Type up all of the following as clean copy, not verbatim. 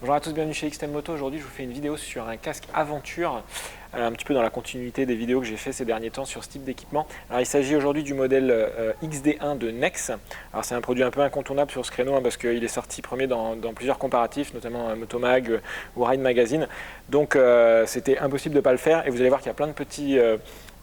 Bonjour à tous, bienvenue chez XTM Moto. Aujourd'hui je vous fais une vidéo sur un casque aventure, un petit peu dans la continuité des vidéos que j'ai fait ces derniers temps sur ce type d'équipement. Alors il s'agit aujourd'hui du modèle XD1 de Nex. Alors c'est un produit un peu incontournable sur ce créneau parce qu'il est sorti premier dans plusieurs comparatifs, notamment Motomag ou Ride Magazine. Donc c'était impossible de ne pas le faire et vous allez voir qu'il y a plein de petits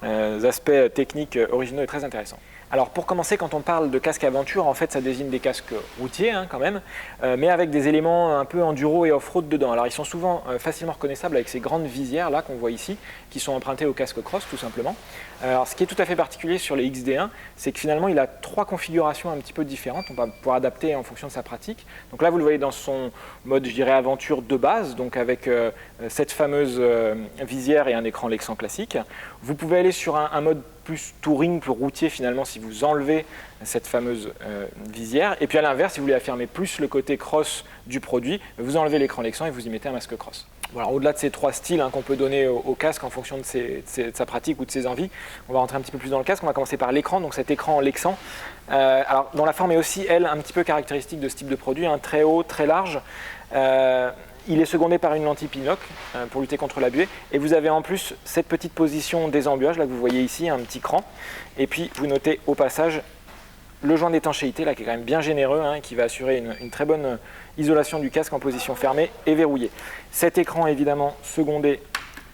aspects techniques originaux et très intéressants. Alors pour commencer, quand on parle de casque aventure, en fait ça désigne des casques routiers quand même, mais avec des éléments un peu enduro et off-road dedans. Alors ils sont souvent facilement reconnaissables avec ces grandes visières là qu'on voit ici, qui sont empruntées au casque cross tout simplement. Alors ce qui est tout à fait particulier sur les XD1, c'est que finalement il a trois configurations un petit peu différentes, on va pouvoir adapter en fonction de sa pratique. Donc là vous le voyez dans son mode, je dirais, aventure de base, donc avec cette fameuse visière et un écran Lexan classique. Vous pouvez aller sur un mode plus touring, plus routier finalement si vous enlevez cette fameuse visière. Et puis à l'inverse, si vous voulez affirmer plus le côté cross du produit, vous enlevez l'écran Lexan et vous y mettez un masque cross. Voilà, au-delà de ces trois styles qu'on peut donner au casque en fonction de sa pratique ou de ses envies, on va rentrer un petit peu plus dans le casque. On va commencer par l'écran, donc cet écran Lexan, alors, dont la forme est aussi, elle, un petit peu caractéristique de ce type de produit, très haut, très large. Il est secondé par une lentille Pinlock pour lutter contre la buée. Et vous avez en plus cette petite position désembuage, là que vous voyez ici, un petit cran. Et puis vous notez au passage le joint d'étanchéité, là qui est quand même bien généreux, qui va assurer une très bonne isolation du casque en position fermée et verrouillée. Cet écran est évidemment secondé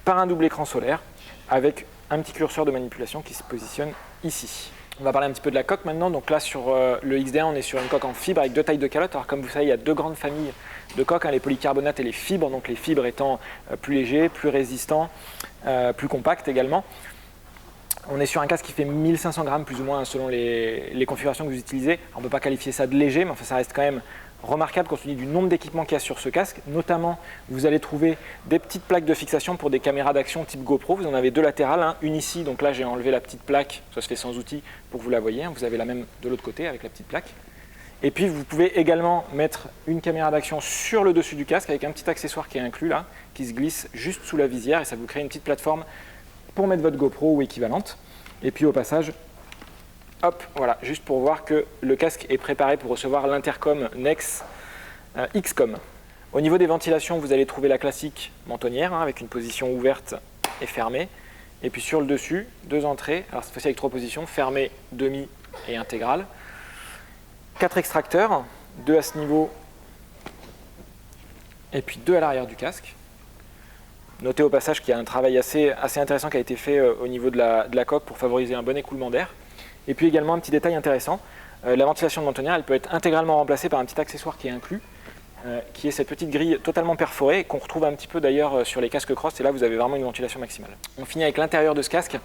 par un double écran solaire avec un petit curseur de manipulation qui se positionne ici. On va parler un petit peu de la coque maintenant. Donc là sur le XD1, on est sur une coque en fibre avec deux tailles de calotte. Alors comme vous savez, il y a deux grandes familles de coques, les polycarbonates et les fibres. Donc les fibres étant plus légers, plus résistants, plus compacts également. On est sur un casque qui fait 1500 grammes plus ou moins selon les configurations que vous utilisez. Alors, on ne peut pas qualifier ça de léger, mais enfin, ça reste quand même remarquable compte tenu du nombre d'équipements qu'il y a sur ce casque. Notamment, vous allez trouver des petites plaques de fixation pour des caméras d'action type GoPro. Vous en avez deux latérales, une ici, donc là j'ai enlevé la petite plaque, ça se fait sans outil pour que vous la voyez. Vous avez la même de l'autre côté avec la petite plaque. Et puis vous pouvez également mettre une caméra d'action sur le dessus du casque avec un petit accessoire qui est inclus là, qui se glisse juste sous la visière et ça vous crée une petite plateforme pour mettre votre GoPro ou équivalente. Et puis au passage, hop, voilà, juste pour voir que le casque est préparé pour recevoir l'intercom Nex XCOM. Au niveau des ventilations, vous allez trouver la classique mentonnière avec une position ouverte et fermée. Et puis sur le dessus, deux entrées, alors cette fois-ci avec trois positions, fermée, demi et intégrale. 4 extracteurs, 2 à ce niveau et puis 2 à l'arrière du casque. Notez au passage qu'il y a un travail assez intéressant qui a été fait au niveau de la coque pour favoriser un bon écoulement d'air. Et puis également un petit détail intéressant, la ventilation de mentonnière, elle peut être intégralement remplacée par un petit accessoire qui est inclus, qui est cette petite grille totalement perforée qu'on retrouve un petit peu d'ailleurs sur les casques cross, et là vous avez vraiment une ventilation maximale. On finit avec l'intérieur de ce casque.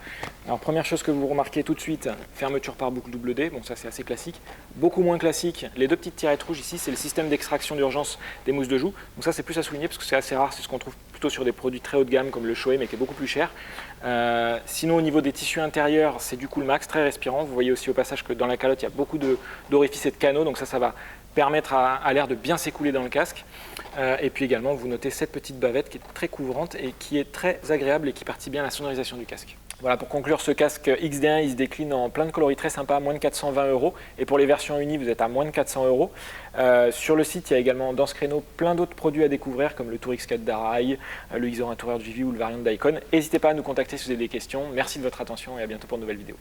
Alors première chose que vous remarquez tout de suite, fermeture par boucle double D, bon ça c'est assez classique. Beaucoup moins classique, les deux petites tirettes rouges ici, c'est le système d'extraction d'urgence des mousses de joue. Donc ça c'est plus à souligner parce que c'est assez rare, c'est ce qu'on trouve plutôt sur des produits très haut de gamme comme le Shoei mais qui est beaucoup plus cher. Sinon au niveau des tissus intérieurs, c'est du Coolmax, très respirant. Vous voyez aussi au passage que dans la calotte il y a beaucoup d'orifices et de canaux, donc ça va permettre à l'air de bien s'écouler dans le casque. Et puis également, vous notez cette petite bavette qui est très couvrante et qui est très agréable et qui partit bien la sonorisation du casque. Voilà, pour conclure, ce casque XD1, il se décline en plein de coloris très sympas, à moins de 420 €. Et pour les versions unies, vous êtes à moins de 400 €. Sur le site, il y a également dans ce créneau plein d'autres produits à découvrir, comme le Tour X4 d'Arai, le X-Orin Tourer de Vivi ou le variant d'Icon. N'hésitez pas à nous contacter si vous avez des questions. Merci de votre attention et à bientôt pour de nouvelles vidéos.